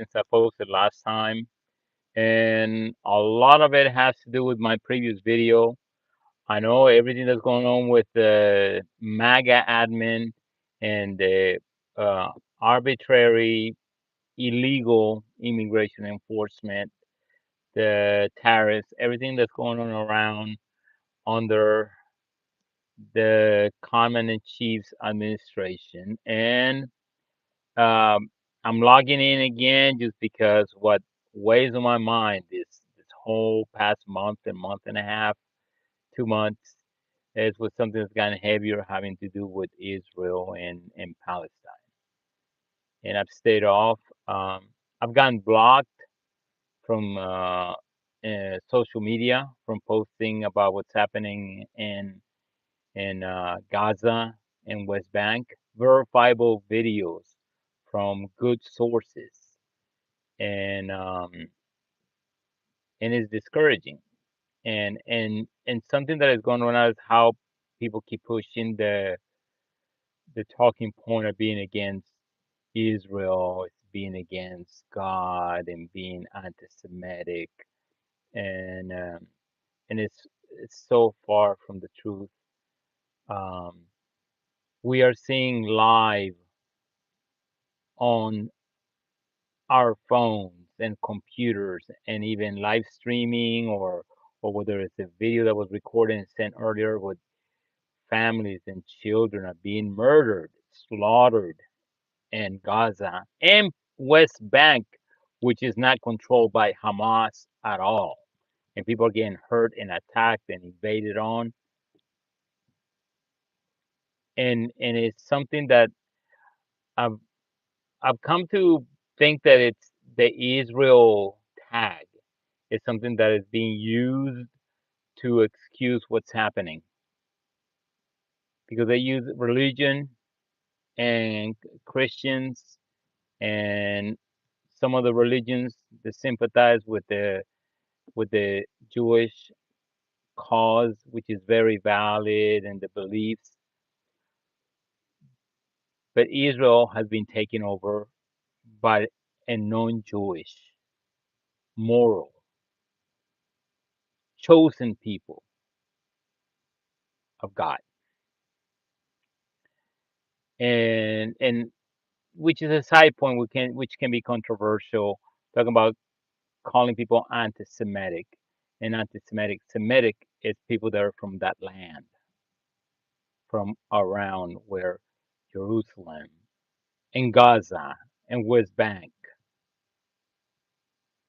since I posted last time, and a lot of it has to do with my previous video. I know everything that's going on with the MAGA admin and the uh, arbitrary, illegal immigration enforcement, the tariffs, everything that's going on around under the Common and Chief's administration. And I'm logging in again just because what weighs on my mind this whole past month and a half, 2 months, is with something that's gotten heavier having to do with Israel and Palestine. And I've stayed off. Um, I've gotten blocked from social media from posting about what's happening in Gaza and West Bank. Verifiable videos from good sources, and it's discouraging. And something that is going on is how people keep pushing the talking point of being against Israel, it's being against God and being anti-Semitic, and um, and it's so far from the truth. Um, we are seeing live on our phones and computers, and even live streaming, or whether it's a video that was recorded and sent earlier, with families and children are being murdered, slaughtered in Gaza and West Bank, which is not controlled by Hamas at all. And people are getting hurt and attacked and invaded on. And it's something that I've I've come to think that it's the Israel tag is something that is being used to excuse what's happening, because they use religion and Christians and some of the religions that sympathize with the Jewish cause, which is very valid, and the beliefs. But Israel has been taken over by a non-Jewish, moral, chosen people of God, and which is a side point which can be controversial. Talking about calling people anti-Semitic, and anti-Semitic, Semitic is people that are from that land, from around where Jerusalem and Gaza and West Bank,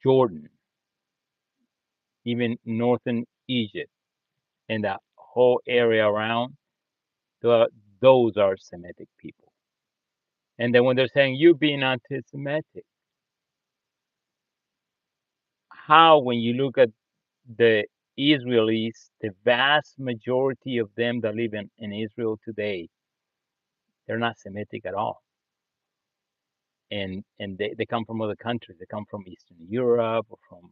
Jordan, even northern Egypt, and that whole area around, the, those are Semitic people. And then when they're saying you being anti-Semitic, how, when you look at the Israelis, the vast majority of them that live in Israel today, they're not Semitic at all. And they come from other countries. They come from Eastern Europe, or from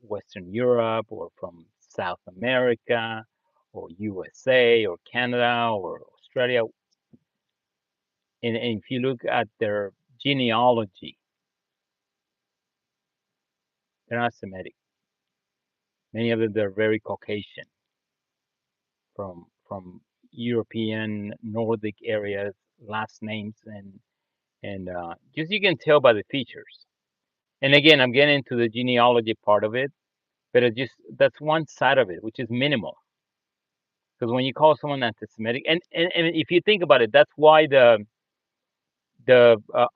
Western Europe, or from South America, or USA, or Canada, or Australia. And if you look at their genealogy, they're not Semitic. Many of them, they're very Caucasian, from European, Nordic areas, last names, and just you can tell by the features. And again, I'm getting into the genealogy part of it, but it just that's one side of it, which is minimal. Because when you call someone anti-Semitic, and if you think about it, that's why the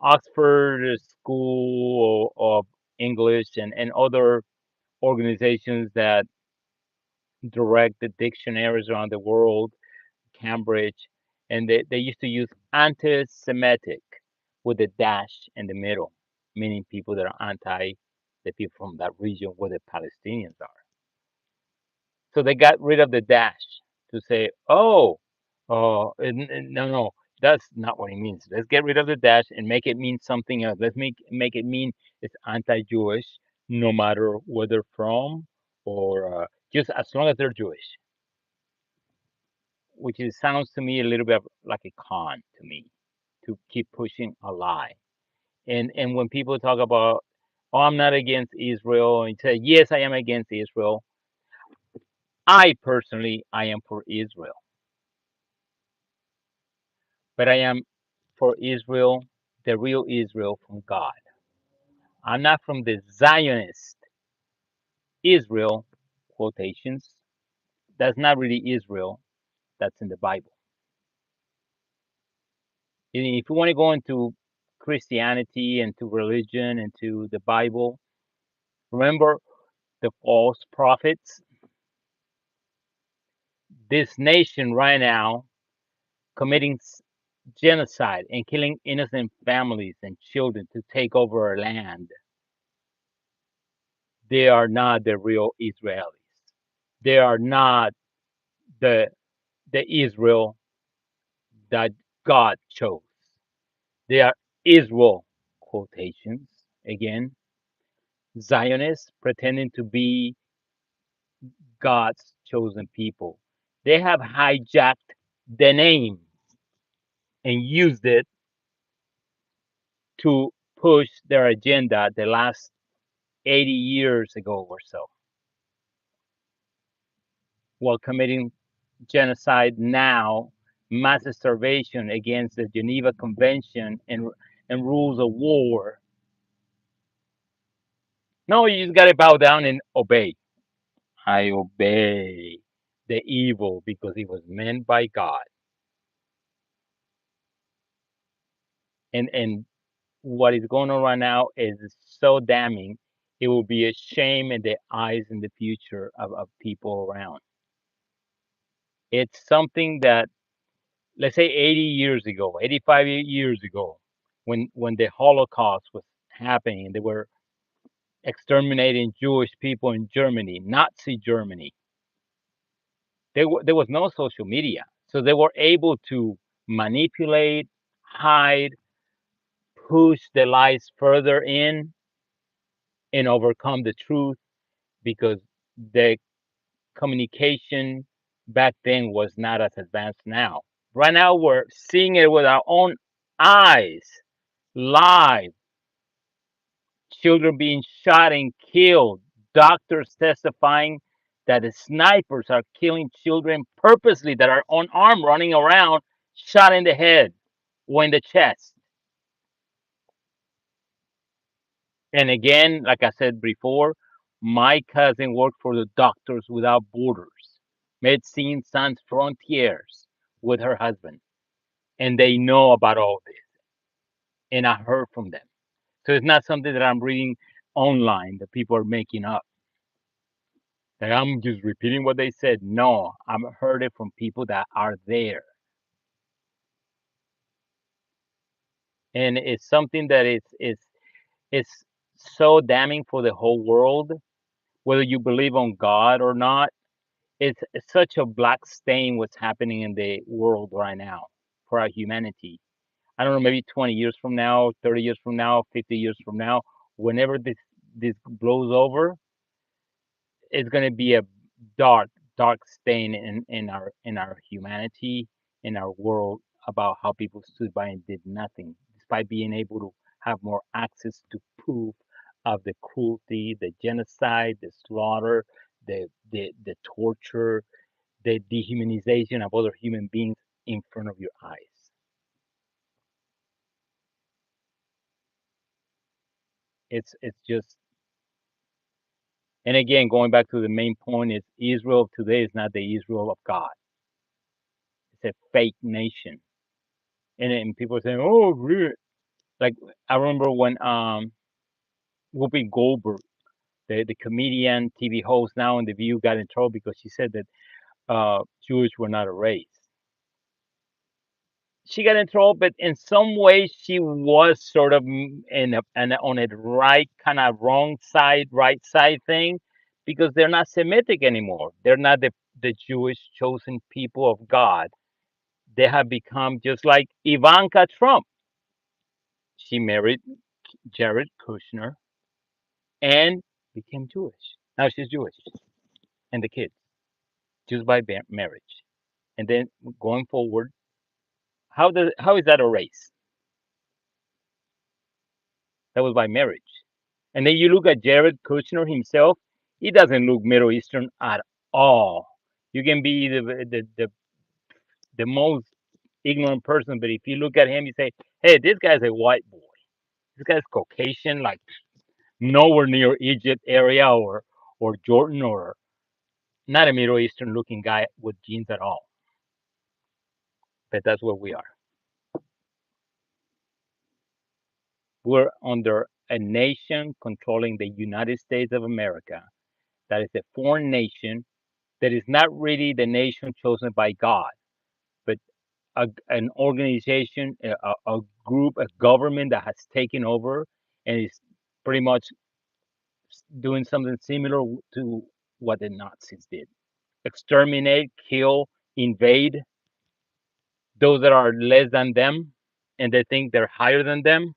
Oxford School of English and other organizations that direct the dictionaries around the world, Cambridge, and they used to use anti-Semitic with a dash in the middle, meaning people that are anti the people from that region where the Palestinians are. So they got rid of the dash to say, oh, no, no, that's not what it means. Let's get rid of the dash and make it mean something else. Let's make it mean it's anti-Jewish, no matter where they're from, or just as long as they're Jewish, which is, sounds to me a little bit like a con to me, to keep pushing a lie. And when people talk about, oh, I'm not against Israel, and say, yes, I am against Israel. I personally, I am for Israel, but I am for Israel, the real Israel from God. I'm not from the Zionist Israel quotations. That's not really Israel. That's in the Bible. And if you want to go into Christianity and to religion and to the Bible, remember the false prophets. This nation right now committing genocide and killing innocent families and children to take over our land. They are not the real Israelis. They are not the Israel that God chose. They are Israel quotations again, Zionists pretending to be God's chosen people. They have hijacked the name and used it to push their agenda the last 80 years ago or so, while committing genocide now, mass starvation against the Geneva Convention and rules of war. No, you just got to bow down and obey. I obey the evil because it was meant by God. And what is going on right now is so damning. It will be a shame in the eyes in the future of people around. It's something that, let's say 80 years ago, 85 years ago, when the Holocaust was happening, they were exterminating Jewish people in Germany, Nazi Germany. There was no social media, so they were able to manipulate, hide, push the lies further in, and overcome the truth because the communication back then was not as advanced now. Right now, we're seeing it with our own eyes, live. Children being shot and killed. Doctors testifying that the snipers are killing children purposely that are unarmed, running around, shot in the head or in the chest. And again, like I said before, my cousin worked for the Doctors Without Borders, Médecins Sans Frontières, with her husband. And they know about all this. And I heard from them. So it's not something that I'm reading online that people are making up. That I'm just repeating what they said. No, I've heard it from people that are there. And it's something that it's so damning for the whole world, whether you believe on God or not. It's such a black stain what's happening in the world right now for our humanity. I don't know, maybe 20 years from now, 30 years from now, 50 years from now, whenever this blows over, it's going to be a dark, dark stain in our humanity, in our world, about how people stood by and did nothing, despite being able to have more access to proof of the cruelty, the genocide, the slaughter, the torture, the dehumanization of other human beings in front of your eyes. It's just, and again, going back to the main point, is Israel today is not the Israel of God. It's a fake nation. And people are saying, "Oh, really?" Like, I remember when Whoopi Goldberg, the comedian, TV host now in The View, got in trouble because she said that Jewish were not a race. She got in trouble, but in some way she was sort of on a right kind of wrong side, right side thing, because they're not Semitic anymore. They're not the Jewish chosen people of God. They have become just like Ivanka Trump. She married Jared Kushner and became Jewish. Now she's Jewish, and the kids just by marriage. And then going forward, how is that a race? That was by marriage. And then you look at Jared Kushner himself, he doesn't look Middle Eastern at all. You can be the most ignorant person, but if you look at him, you say, hey, this guy's a white boy. This guy's Caucasian, like nowhere near Egypt area or Jordan or not a Middle Eastern looking guy with genes at all. But that's what we are. We're under a nation controlling the United States of America that is a foreign nation that is not really the nation chosen by God, but an organization, a group, a government that has taken over and is pretty much doing something similar to what the Nazis did: exterminate, kill, invade those that are less than them, and they think they're higher than them.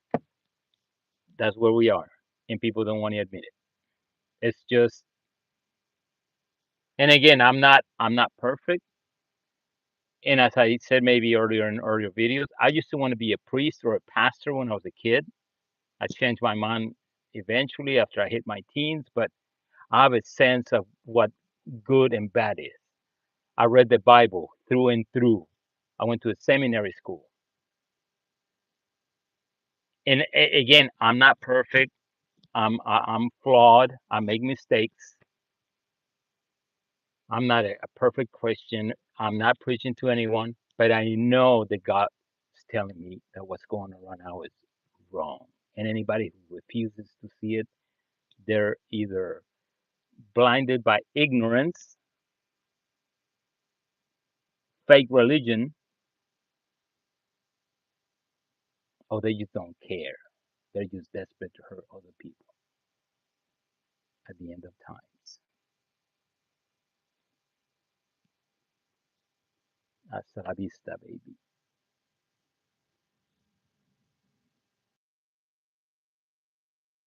That's where we are, and people don't want to admit it. It's just, and again, I'm not perfect. And as I said maybe earlier in earlier videos, I used to want to be a priest or a pastor when I was a kid. I changed my mind eventually after I hit my teens, but I have a sense of what good and bad is. I read the Bible through and through. I went to a seminary school. And again, I'm not perfect. I'm flawed. I make mistakes. I'm not a perfect Christian. I'm not preaching to anyone, but I know that God is telling me that what's going on now is wrong. And anybody who refuses to see it, they're either blinded by ignorance, fake religion, or they just don't care. They're just desperate to hurt other people at the end of times. Hasta la vista, baby.